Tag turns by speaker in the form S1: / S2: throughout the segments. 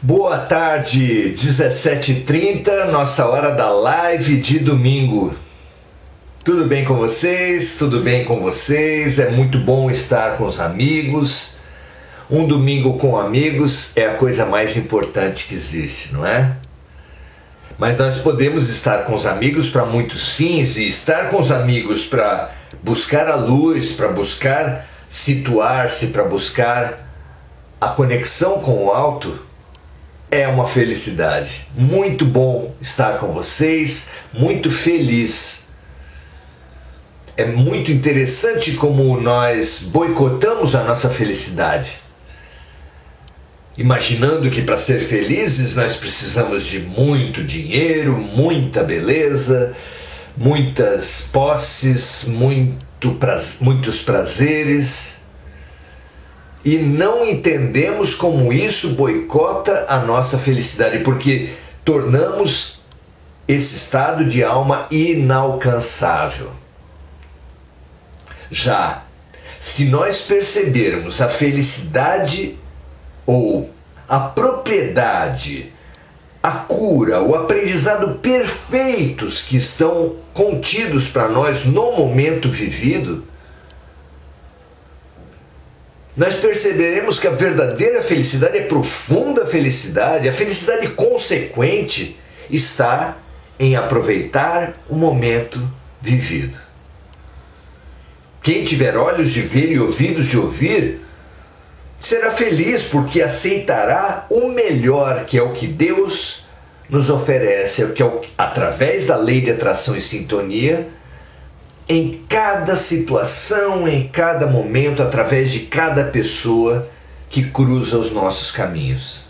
S1: Boa tarde, 17h30, nossa hora da live de domingo. Tudo bem com vocês? Tudo bem com vocês? É muito bom estar com os amigos. Um domingo com amigos é a coisa mais importante que existe, não é? Mas nós podemos estar com os amigos para muitos fins, e estar com os amigos para buscar a luz, para buscar situar-se, para buscar a conexão com o alto, é uma felicidade. Muito bom estar com vocês, muito feliz. É muito interessante como nós boicotamos a nossa felicidade, imaginando que para ser felizes nós precisamos de muito dinheiro, muita beleza, muitas posses, muitos prazeres. E não entendemos como isso boicota a nossa felicidade, porque tornamos esse estado de alma inalcançável. Já, se nós percebermos a felicidade ou a propriedade, a cura, o aprendizado perfeitos que estão contidos para nós no momento vivido, nós perceberemos que a verdadeira felicidade, a profunda felicidade, a felicidade consequente, está em aproveitar o momento vivido. Quem tiver olhos de ver e ouvidos de ouvir, será feliz porque aceitará o melhor, que é o que Deus nos oferece, que é através da lei de atração e sintonia, em cada situação, em cada momento, através de cada pessoa que cruza os nossos caminhos.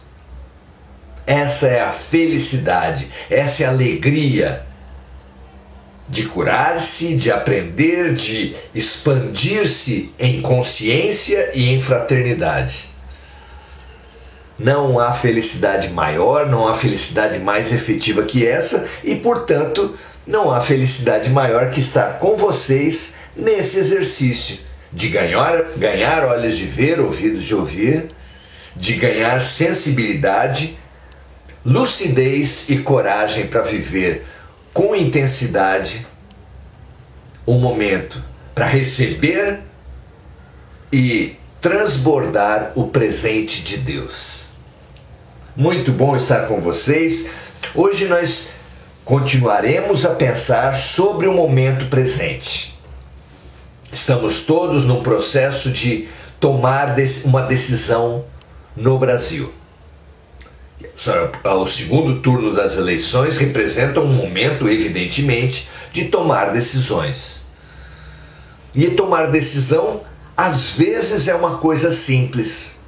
S1: Essa é a felicidade, essa é a alegria de curar-se, de aprender, de expandir-se em consciência e em fraternidade. Não há felicidade maior, não há felicidade mais efetiva que essa e, portanto, não há felicidade maior que estar com vocês nesse exercício de ganhar olhos de ver, ouvidos de ouvir, de ganhar sensibilidade, lucidez e coragem para viver com intensidade o momento, para receber e transbordar o presente de Deus. Muito bom estar com vocês. Hoje nós continuaremos a pensar sobre o momento presente. Estamos todos no processo de tomar uma decisão no Brasil. O segundo turno das eleições representa um momento, evidentemente, de tomar decisões. E tomar decisão, às vezes, é uma coisa simples.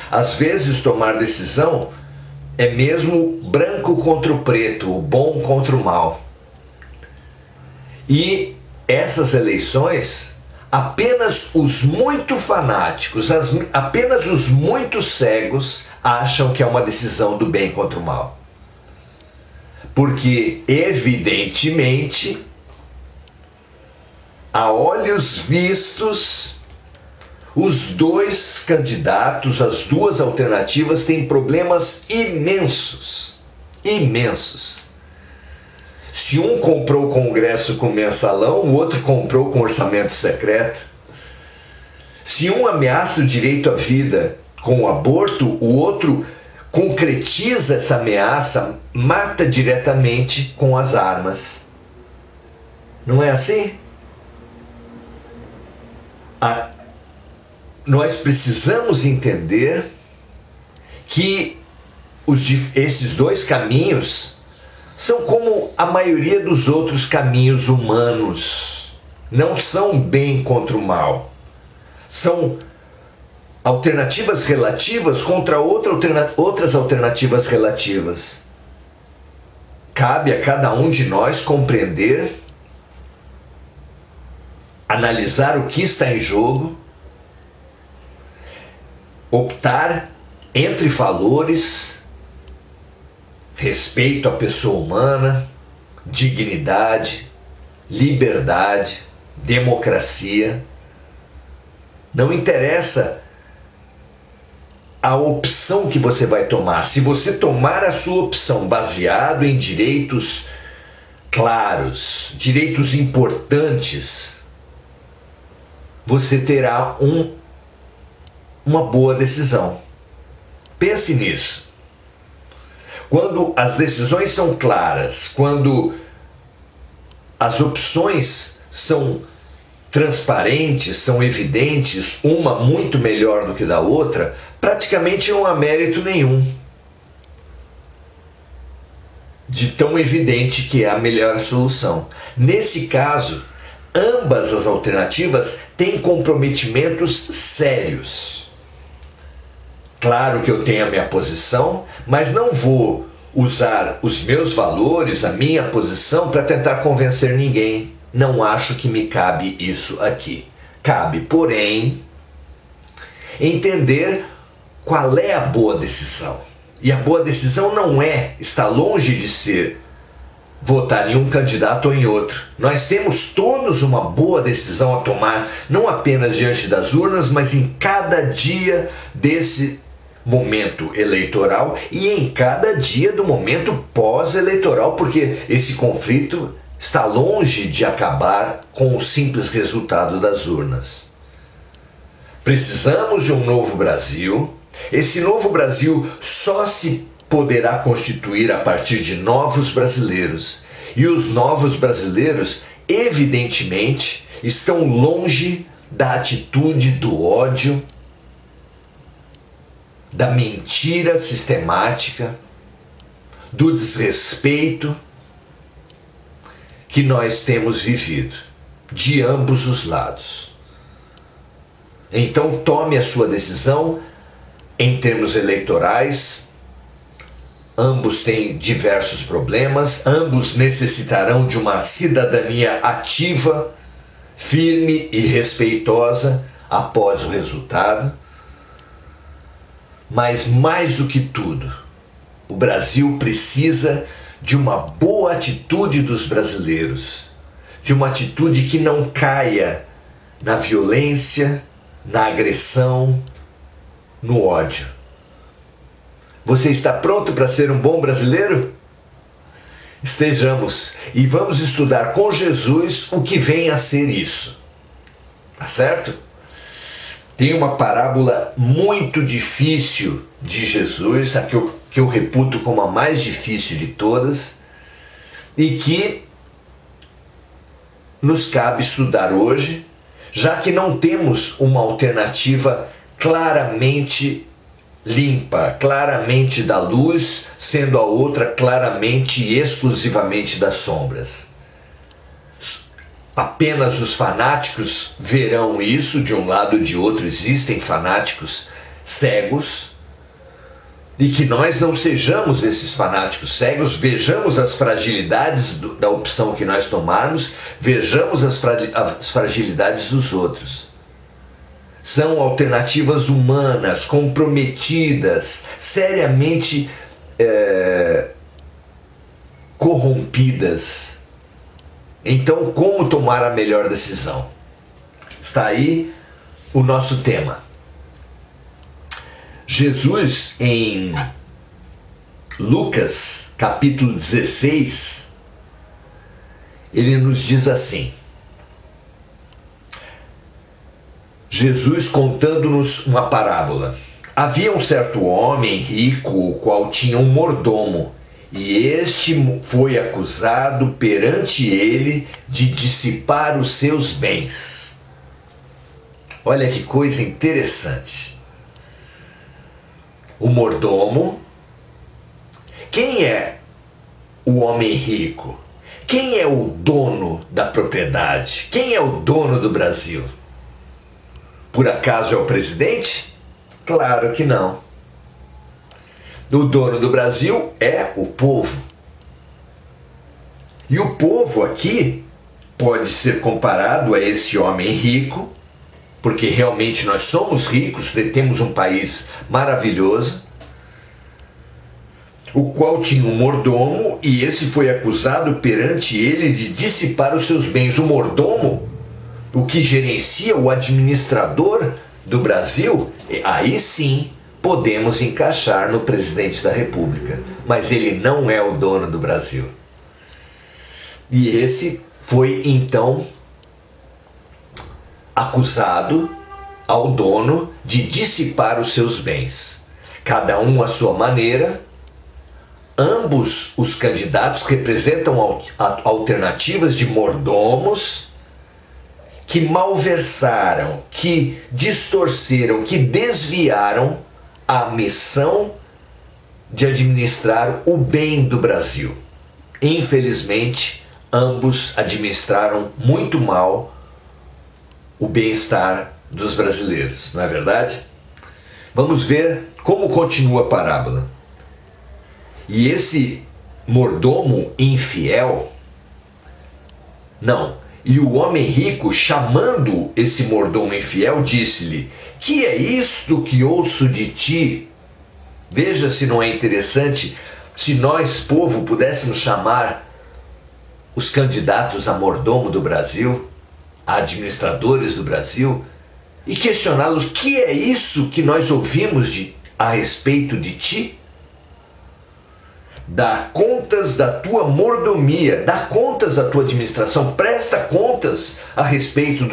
S1: Às vezes, tomar decisão é mesmo branco contra o preto, o bom contra o mal. E essas eleições, apenas os muito fanáticos, apenas os muito cegos acham que é uma decisão do bem contra o mal. Porque, evidentemente, a olhos vistos, os dois candidatos, as duas alternativas têm problemas imensos, imensos. Se um comprou o Congresso com mensalão, o outro comprou com orçamento secreto. Se um ameaça o direito à vida com o aborto, o outro concretiza essa ameaça, mata diretamente com as armas. Não é assim? Nós precisamos entender que esses dois caminhos são como a maioria dos outros caminhos humanos. Não são bem contra o mal. São alternativas relativas contra outras alternativas relativas. Cabe a cada um de nós compreender, analisar o que está em jogo, optar entre valores, respeito à pessoa humana, dignidade, liberdade, democracia. Não interessa a opção que você vai tomar. Se você tomar a sua opção baseado em direitos claros, direitos importantes, você terá uma boa decisão. Pense nisso. Quando as decisões são claras, quando as opções são transparentes, são evidentes, uma muito melhor do que da outra, praticamente não há mérito nenhum de tão evidente que é a melhor solução. Nesse caso, ambas as alternativas têm comprometimentos sérios. Claro que eu tenho a minha posição, mas não vou usar os meus valores, a minha posição, para tentar convencer ninguém. Não acho que me cabe isso aqui. Cabe, porém, entender qual é a boa decisão. E a boa decisão não está longe de ser votar em um candidato ou em outro. Nós temos todos uma boa decisão a tomar, não apenas diante das urnas, mas em cada dia desse momento eleitoral e em cada dia do momento pós-eleitoral, porque esse conflito está longe de acabar com o simples resultado das urnas. Precisamos de um novo Brasil. Esse novo Brasil só se poderá constituir a partir de novos brasileiros. E os novos brasileiros, evidentemente, estão longe da atitude do ódio, da mentira sistemática, do desrespeito que nós temos vivido, de ambos os lados. Então tome a sua decisão em termos eleitorais. Ambos têm diversos problemas, ambos necessitarão de uma cidadania ativa, firme e respeitosa após o resultado. Mas mais do que tudo, o Brasil precisa de uma boa atitude dos brasileiros, de uma atitude que não caia na violência, na agressão, no ódio. Você está pronto para ser um bom brasileiro? Estejamos e vamos estudar com Jesus o que vem a ser isso. Tá certo? Tem uma parábola muito difícil de Jesus, a que eu reputo como a mais difícil de todas, e que nos cabe estudar hoje, já que não temos uma alternativa claramente limpa, claramente da luz, sendo a outra claramente e exclusivamente das sombras. Apenas os fanáticos verão isso, de um lado ou de outro existem fanáticos cegos, e que nós não sejamos esses fanáticos cegos, vejamos as fragilidades da opção que nós tomarmos, vejamos as fragilidades dos outros. São alternativas humanas, comprometidas, seriamente corrompidas. Então, como tomar a melhor decisão? Está aí o nosso tema. Jesus, em Lucas, capítulo 16, ele nos diz assim: Jesus contando-nos uma parábola. Havia um certo homem rico, o qual tinha um mordomo, e este foi acusado perante ele de dissipar os seus bens. Olha que coisa interessante. O mordomo. Quem é o homem rico? Quem é o dono da propriedade? Quem é o dono do Brasil? Por acaso é o presidente? Claro que não. O dono do Brasil é o povo. E o povo aqui pode ser comparado a esse homem rico, porque realmente nós somos ricos, temos um país maravilhoso, o qual tinha um mordomo, e esse foi acusado perante ele de dissipar os seus bens. O mordomo, o que gerencia, o administrador do Brasil, aí sim podemos encaixar no presidente da República, mas ele não é o dono do Brasil. E esse foi então acusado ao dono de dissipar os seus bens, cada um à sua maneira. Ambos os candidatos representam alternativas de mordomos que malversaram, que distorceram, que desviaram a missão de administrar o bem do Brasil. Infelizmente, ambos administraram muito mal o bem-estar dos brasileiros, não é verdade? Vamos ver como continua a parábola. E esse mordomo infiel, e o homem rico, chamando esse mordomo infiel, disse-lhe: que é isto que ouço de ti? Veja se não é interessante se nós, povo, pudéssemos chamar os candidatos a mordomo do Brasil, a administradores do Brasil, e questioná-los: que é isso que nós ouvimos a respeito de ti? Dá contas da tua mordomia, dá contas da tua administração, presta contas a respeito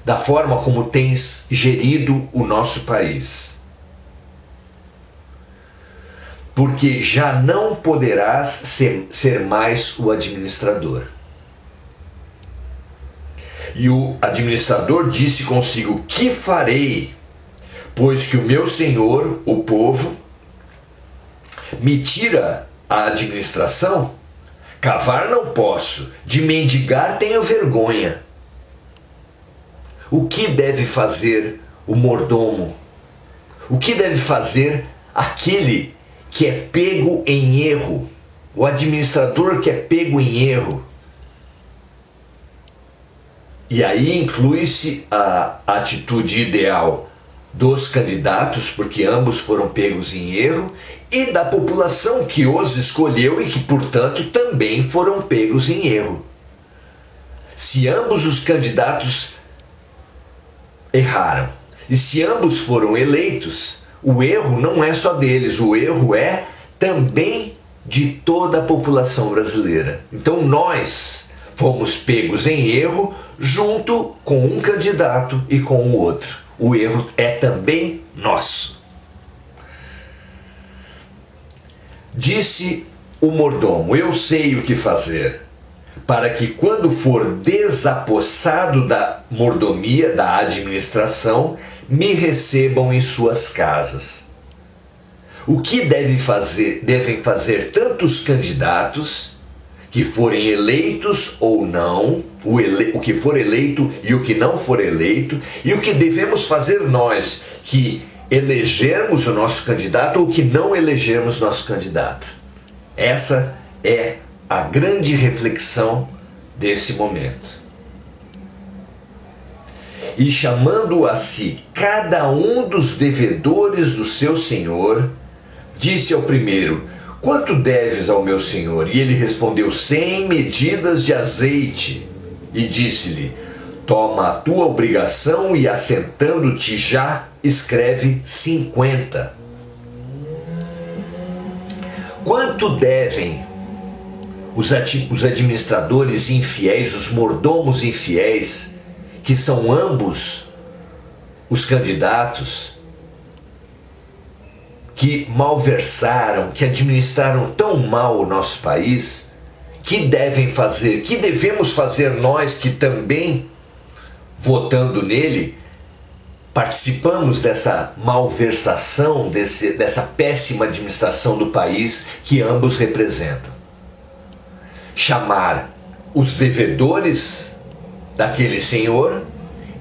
S1: da forma como tens gerido o nosso país. Porque já não poderás ser mais o administrador. E o administrador disse consigo: que farei? Pois que o meu senhor, o povo, me tira a administração? Cavar não posso, de mendigar tenho vergonha. O que deve fazer o mordomo? O que deve fazer aquele que é pego em erro? O administrador que é pego em erro. E aí inclui-se a atitude ideal dos candidatos, porque ambos foram pegos em erro, e da população que os escolheu e que, portanto, também foram pegos em erro. Se ambos os candidatos erraram e se ambos foram eleitos, o erro não é só deles, o erro é também de toda a população brasileira. Então nós fomos pegos em erro junto com um candidato e com o outro. O erro é também nosso. Disse o mordomo: eu sei o que fazer, para que quando for desapossado da mordomia, da administração, me recebam em suas casas. O que devem fazer tantos candidatos, que forem eleitos ou não, o que for eleito e o que não for eleito, e o que devemos fazer nós, que elegermos o nosso candidato ou que não elegermos nosso candidato. Essa é a grande reflexão desse momento. E chamando a si cada um dos devedores do seu senhor, disse ao primeiro: quanto deves ao meu senhor? E ele respondeu: 100 medidas de azeite. E disse-lhe: toma a tua obrigação e, assentando-te já, escreve 50. Quanto devem os administradores infiéis, os mordomos infiéis, que são ambos os candidatos, que malversaram, que administraram tão mal o nosso país? Que devem fazer, que devemos fazer nós que também, votando nele, participamos dessa malversação, dessa péssima administração do país que ambos representam? Chamar os devedores daquele senhor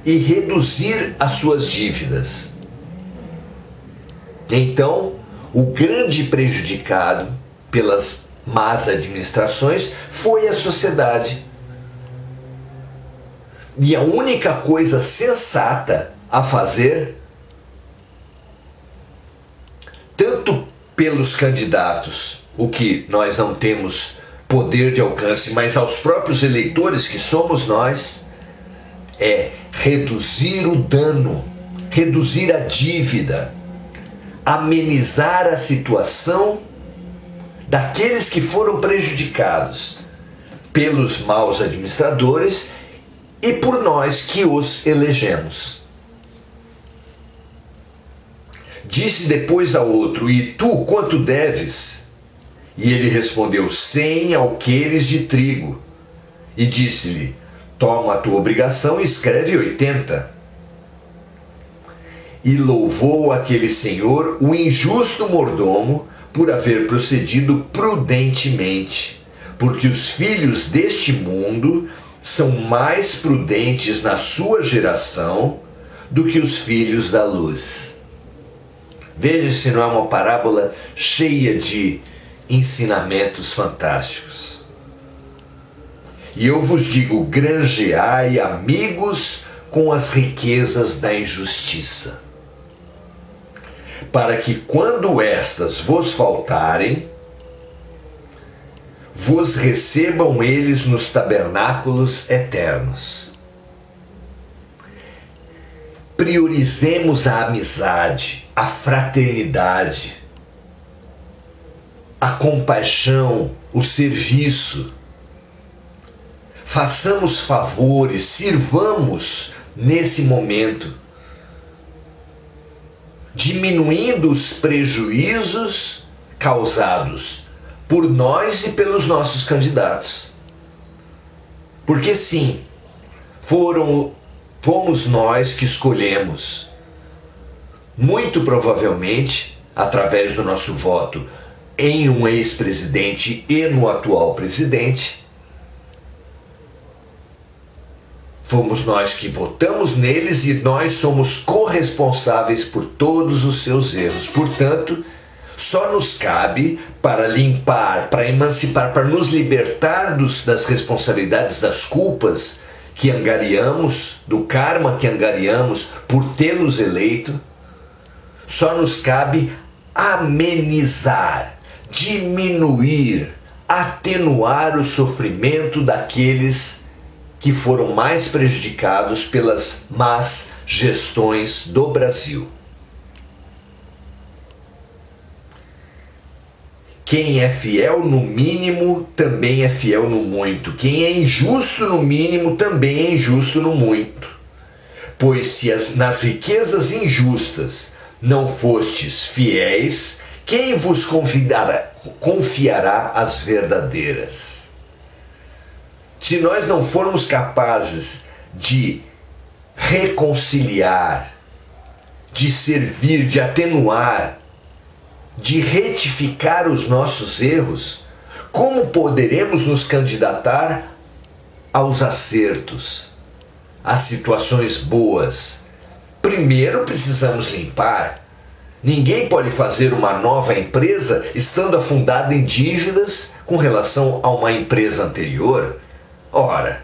S1: e reduzir as suas dívidas. Então, o grande prejudicado pelas más administrações foi a sociedade. E a única coisa sensata a fazer, tanto pelos candidatos, o que nós não temos poder de alcance, mas aos próprios eleitores, que somos nós, é reduzir o dano, reduzir a dívida, amenizar a situação daqueles que foram prejudicados pelos maus administradores e por nós que os elegemos. Disse depois ao outro: e tu quanto deves? E ele respondeu: 100 alqueires de trigo. E disse-lhe: toma a tua obrigação e escreve 80. E louvou aquele senhor o injusto mordomo por haver procedido prudentemente, porque os filhos deste mundo são mais prudentes na sua geração do que os filhos da luz. Veja se não é uma parábola cheia de ensinamentos fantásticos. E eu vos digo: granjeai amigos com as riquezas da injustiça, para que quando estas vos faltarem, vos recebam eles nos tabernáculos eternos. Priorizemos a amizade, a fraternidade, a compaixão, o serviço. Façamos favores, sirvamos nesse momento, diminuindo os prejuízos causados por nós e pelos nossos candidatos. Porque sim, fomos nós que escolhemos, muito provavelmente, através do nosso voto em um ex-presidente e no atual presidente, fomos nós que votamos neles e nós somos corresponsáveis por todos os seus erros. Portanto, só nos cabe, para limpar, para emancipar, para nos libertar das responsabilidades, das culpas que angariamos, do karma que angariamos por tê-los eleito, só nos cabe amenizar, diminuir, atenuar o sofrimento daqueles que foram mais prejudicados pelas más gestões do Brasil. Quem é fiel no mínimo também é fiel no muito. Quem é injusto no mínimo também é injusto no muito. Pois se nas riquezas injustas não fostes fiéis, quem vos confiará as verdadeiras? Se nós não formos capazes de reconciliar, de servir, de atenuar, de retificar os nossos erros, como poderemos nos candidatar aos acertos, às situações boas? Primeiro precisamos limpar. Ninguém pode fazer uma nova empresa estando afundado em dívidas com relação a uma empresa anterior. Ora,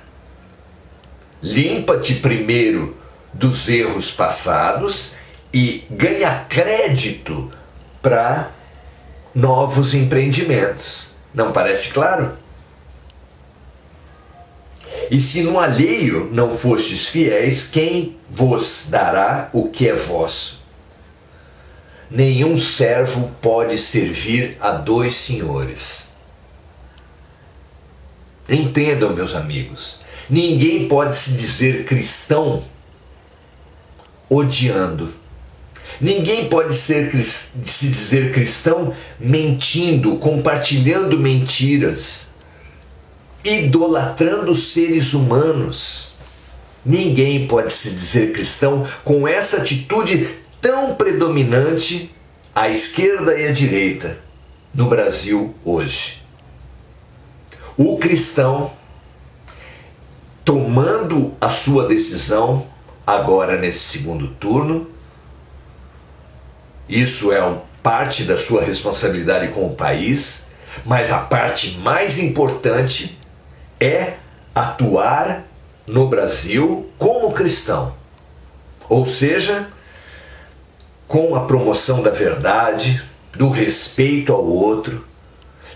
S1: limpa-te primeiro dos erros passados e ganha crédito para novos empreendimentos. Não parece claro? E se no alheio não fostes fiéis, quem vos dará o que é vosso? Nenhum servo pode servir a dois senhores. Entendam, meus amigos, ninguém pode se dizer cristão odiando. Ninguém pode se dizer cristão mentindo, compartilhando mentiras, idolatrando seres humanos. Ninguém pode se dizer cristão com essa atitude tão predominante à esquerda e à direita no Brasil hoje. O cristão, tomando a sua decisão agora nesse segundo turno, isso é parte da sua responsabilidade com o país, mas a parte mais importante é atuar no Brasil como cristão. Ou seja, com a promoção da verdade, do respeito ao outro,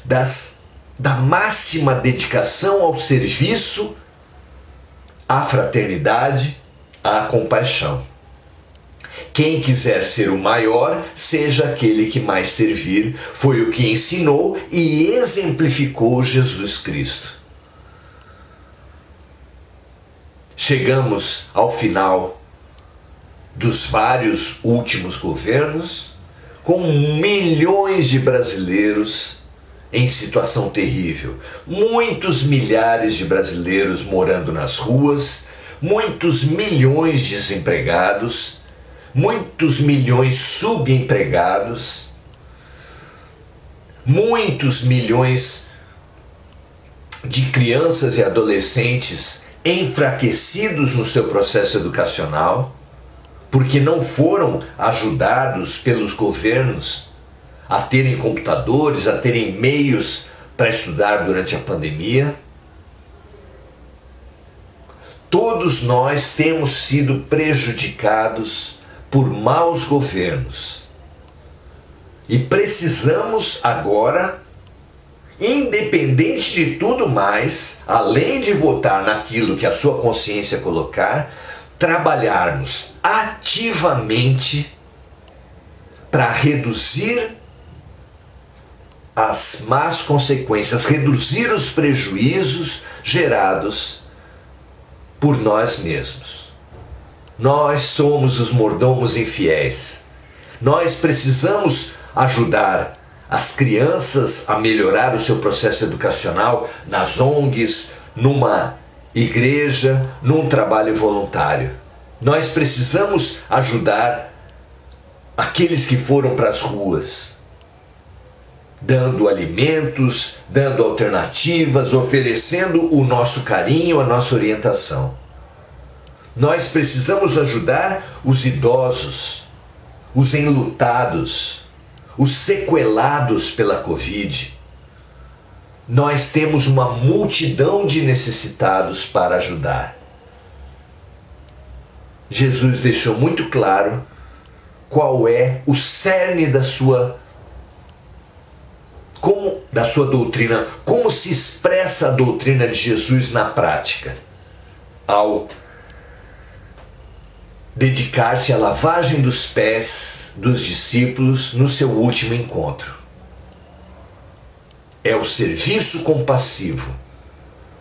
S1: da máxima dedicação ao serviço, à fraternidade, à compaixão. Quem quiser ser o maior, seja aquele que mais servir. Foi o que ensinou e exemplificou Jesus Cristo. Chegamos ao final dos vários últimos governos, com milhões de brasileiros em situação terrível. Muitos milhares de brasileiros morando nas ruas, muitos milhões de desempregados, muitos milhões subempregados, muitos milhões de crianças e adolescentes enfraquecidos no seu processo educacional, porque não foram ajudados pelos governos a terem computadores, a terem meios para estudar durante a pandemia. Todos nós temos sido prejudicados por maus governos. E precisamos agora, independente de tudo mais, além de votar naquilo que a sua consciência colocar, trabalharmos ativamente para reduzir as más consequências, reduzir os prejuízos gerados por nós mesmos. Nós somos os mordomos infiéis. Nós precisamos ajudar as crianças a melhorar o seu processo educacional nas ONGs, numa igreja, num trabalho voluntário. Nós precisamos ajudar aqueles que foram para as ruas, dando alimentos, dando alternativas, oferecendo o nosso carinho, a nossa orientação. Nós precisamos ajudar os idosos, os enlutados, os sequelados pela Covid. Nós temos uma multidão de necessitados para ajudar. Jesus deixou muito claro qual é o cerne da sua doutrina, como se expressa a doutrina de Jesus na prática, ao dedicar-se à lavagem dos pés dos discípulos no seu último encontro. É o serviço compassivo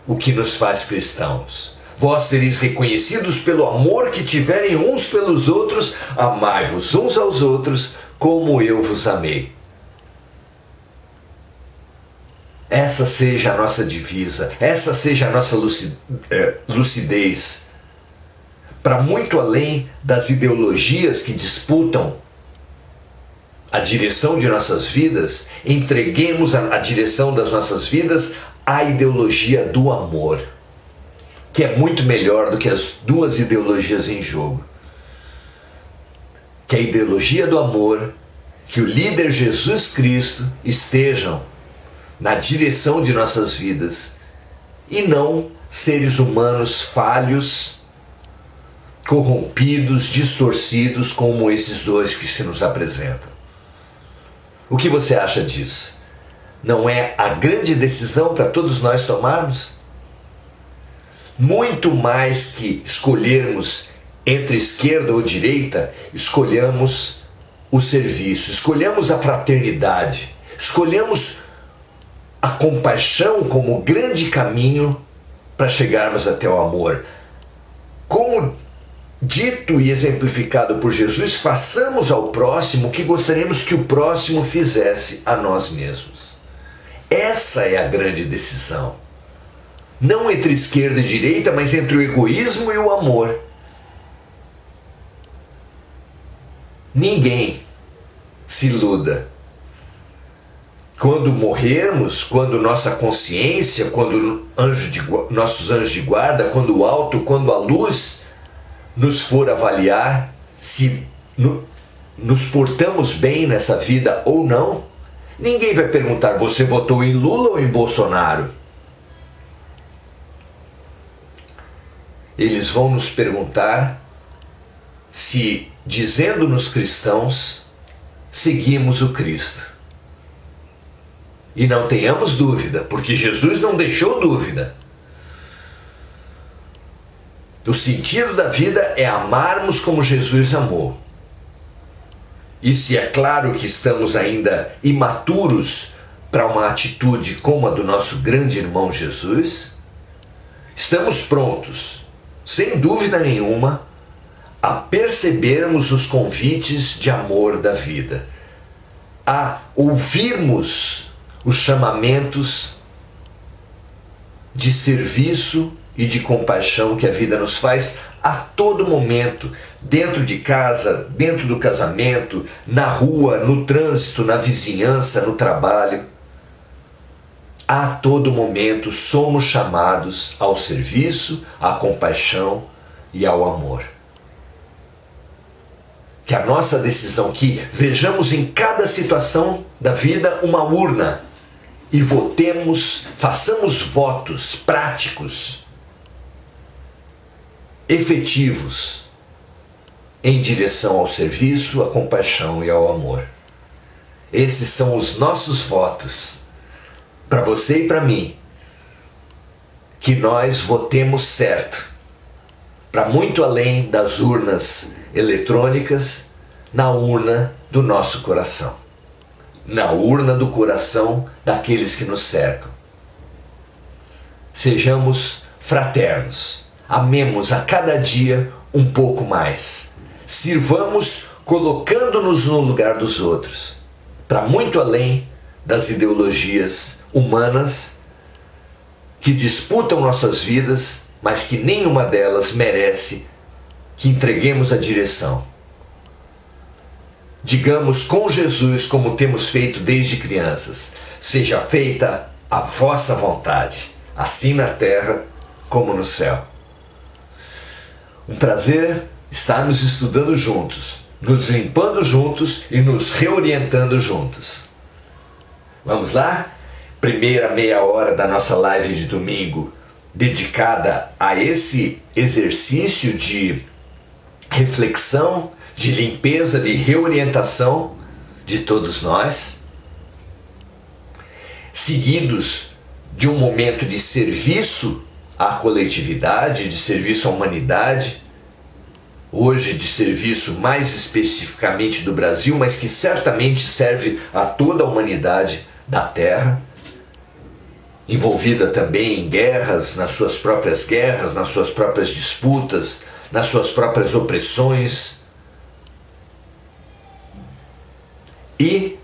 S1: o que nos faz cristãos. Vós sereis reconhecidos pelo amor que tiverem uns pelos outros, amai-vos uns aos outros como eu vos amei. Essa seja a nossa divisa, essa seja a nossa lucidez, para muito além das ideologias que disputam a direção de nossas vidas, entreguemos a direção das nossas vidas à ideologia do amor, que é muito melhor do que as duas ideologias em jogo. Que a ideologia do amor, que o líder Jesus Cristo estejam na direção de nossas vidas e não seres humanos falhos, corrompidos, distorcidos como esses dois que se nos apresentam. O que você acha disso? Não é a grande decisão para todos nós tomarmos? Muito mais que escolhermos entre esquerda ou direita, escolhamos o serviço, escolhamos a fraternidade, escolhemos a compaixão como grande caminho para chegarmos até o amor. Como dito e exemplificado por Jesus, façamos ao próximo o que gostaríamos que o próximo fizesse a nós mesmos. Essa é a grande decisão. Não entre esquerda e direita, mas entre o egoísmo e o amor. Ninguém se iluda. Quando morrermos, quando nossa consciência, quando nossos anjos de guarda, quando o alto, quando a luz nos for avaliar se nos portamos bem nessa vida ou não, ninguém vai perguntar: você votou em Lula ou em Bolsonaro? Eles vão nos perguntar se, dizendo-nos cristãos, seguimos o Cristo. E não tenhamos dúvida, porque Jesus não deixou dúvida. O sentido da vida é amarmos como Jesus amou. E se é claro que estamos ainda imaturos para uma atitude como a do nosso grande irmão Jesus, estamos prontos, sem dúvida nenhuma, a percebermos os convites de amor da vida, a ouvirmos os chamamentos de serviço e de compaixão que a vida nos faz a todo momento, dentro de casa, dentro do casamento, na rua, no trânsito, na vizinhança, no trabalho. A todo momento somos chamados ao serviço, à compaixão e ao amor. Que a nossa decisão, que vejamos em cada situação da vida uma urna e votemos, façamos votos práticos, efetivos, em direção ao serviço, à compaixão e ao amor. Esses são os nossos votos, para você e para mim, que nós votemos certo, para muito além das urnas eletrônicas, na urna do nosso coração, na urna do coração daqueles que nos cercam. Sejamos fraternos, amemos a cada dia um pouco mais, sirvamos colocando-nos no lugar dos outros, para muito além das ideologias humanas que disputam nossas vidas, mas que nenhuma delas merece que entreguemos a direção. Digamos com Jesus, como temos feito desde crianças: seja feita a vossa vontade, assim na terra como no céu. Um prazer estarmos estudando juntos, nos limpando juntos e nos reorientando juntos. Vamos lá? Primeira meia hora da nossa live de domingo dedicada a esse exercício de reflexão, de limpeza, de reorientação de todos nós, seguidos de um momento de serviço à coletividade, de serviço à humanidade, hoje de serviço mais especificamente do Brasil, mas que certamente serve a toda a humanidade da Terra, envolvida também em guerras, nas suas próprias disputas, nas suas próprias opressões. E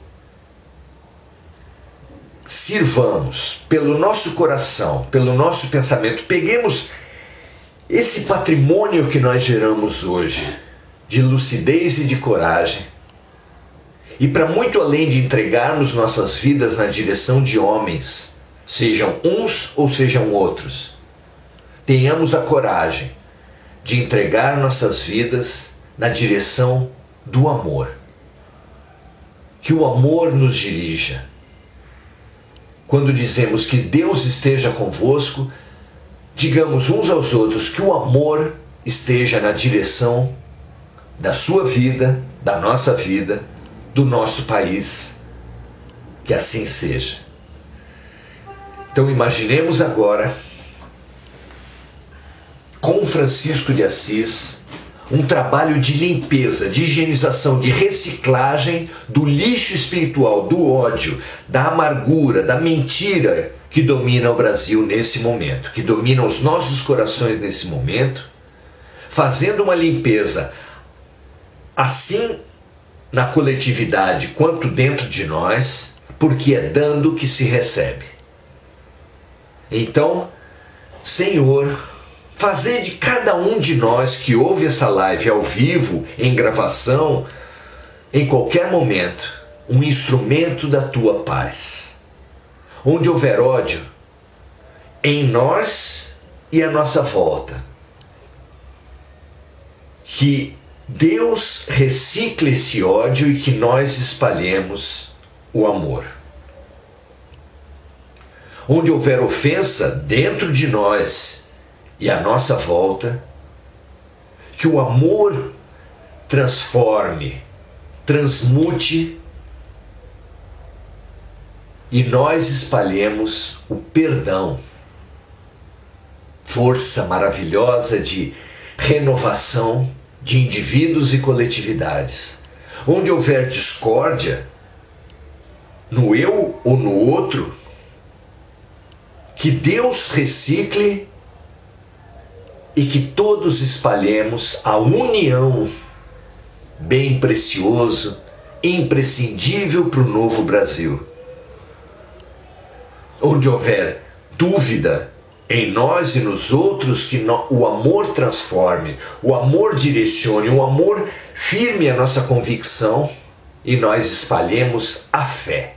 S1: sirvamos pelo nosso coração, pelo nosso pensamento. Peguemos esse patrimônio que nós geramos hoje, de lucidez e de coragem, e para muito além de entregarmos nossas vidas na direção de homens, sejam uns ou sejam outros, tenhamos a coragem de entregar nossas vidas na direção do amor. Que o amor nos dirija. Quando dizemos que Deus esteja convosco, digamos uns aos outros que o amor esteja na direção da sua vida, da nossa vida, do nosso país. Que assim seja. Então imaginemos agora, com Francisco de Assis, um trabalho de limpeza, de higienização, de reciclagem do lixo espiritual, do ódio, da amargura, da mentira que domina o Brasil nesse momento, que domina os nossos corações nesse momento, fazendo uma limpeza assim na coletividade quanto dentro de nós, porque é dando que se recebe. Então, Senhor, fazer de cada um de nós que ouve essa live ao vivo, em gravação, em qualquer momento, um instrumento da tua paz. Onde houver ódio, em nós e à nossa volta, que Deus recicle esse ódio e que nós espalhemos o amor. Onde houver ofensa dentro de nós e à nossa volta, que o amor transforme, transmute e nós espalhemos o perdão, força maravilhosa de renovação de indivíduos e coletividades. Onde houver discórdia, no eu ou no outro, que Deus recicle e que todos espalhemos a união, bem precioso, imprescindível para o novo Brasil. Onde houver dúvida em nós e nos outros, que o amor transforme, o amor direcione, o amor firme a nossa convicção e nós espalhemos a fé.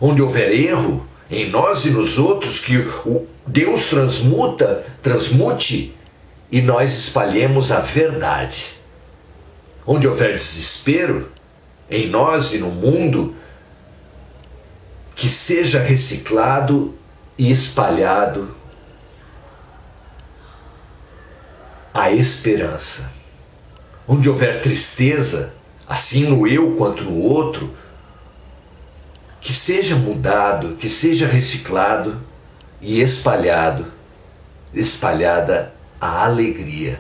S1: Onde houver erro em nós e nos outros, que o Deus transmute e nós espalhemos a verdade. Onde houver desespero em nós e no mundo, que seja reciclado e espalhado a esperança. Onde houver tristeza, assim no eu quanto no outro, que seja mudado, que seja reciclado e espalhada a alegria.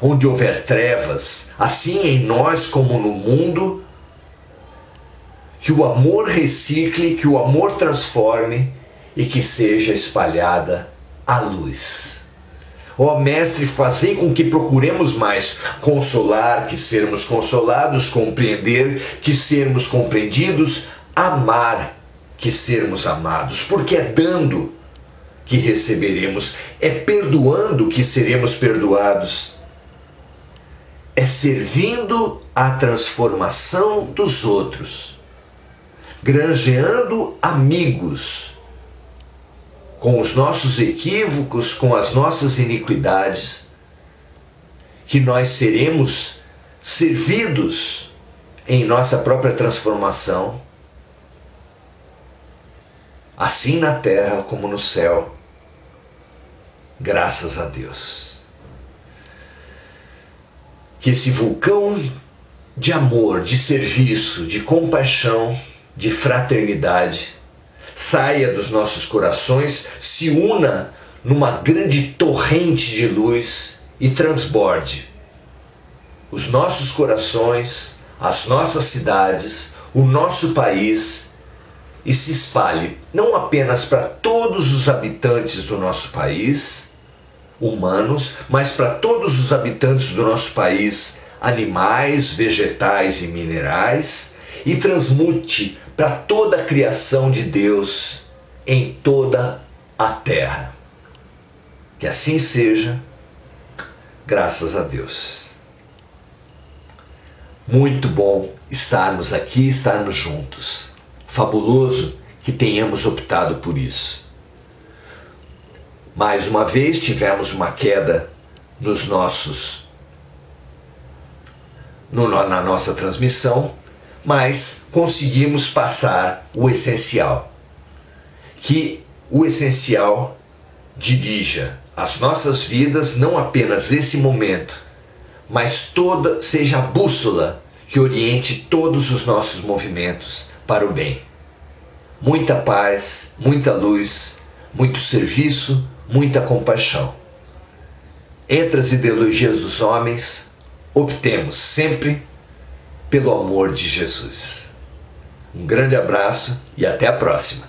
S1: Onde houver trevas, assim em nós como no mundo, que o amor recicle, que o amor transforme e que seja espalhada a luz. Ó Mestre, fazei com que procuremos mais consolar, que sermos consolados, compreender, que sermos compreendidos, amar, que sermos amados, porque é dando que receberemos, é perdoando que seremos perdoados, é servindo à transformação dos outros, granjeando amigos com os nossos equívocos, com as nossas iniquidades, que nós seremos servidos em nossa própria transformação, assim na terra como no céu, graças a Deus. Que esse vulcão de amor, de serviço, de compaixão, de fraternidade saia dos nossos corações, se una numa grande torrente de luz e transborde os nossos corações, as nossas cidades, o nosso país, e se espalhe não apenas para todos os habitantes do nosso país, humanos, mas para todos os habitantes do nosso país, animais, vegetais e minerais, e transmute para toda a criação de Deus em toda a terra. Que assim seja, graças a Deus. Muito bom estarmos aqui, estarmos juntos. Fabuloso que tenhamos optado por isso. Mais uma vez tivemos uma queda na nossa transmissão, mas conseguimos passar o essencial. Que o essencial dirija as nossas vidas, não apenas esse momento, mas seja a bússola que oriente todos os nossos movimentos para o bem. Muita paz, muita luz, muito serviço, muita compaixão. Entre as ideologias dos homens, optemos sempre pelo amor de Jesus. Um grande abraço e até a próxima.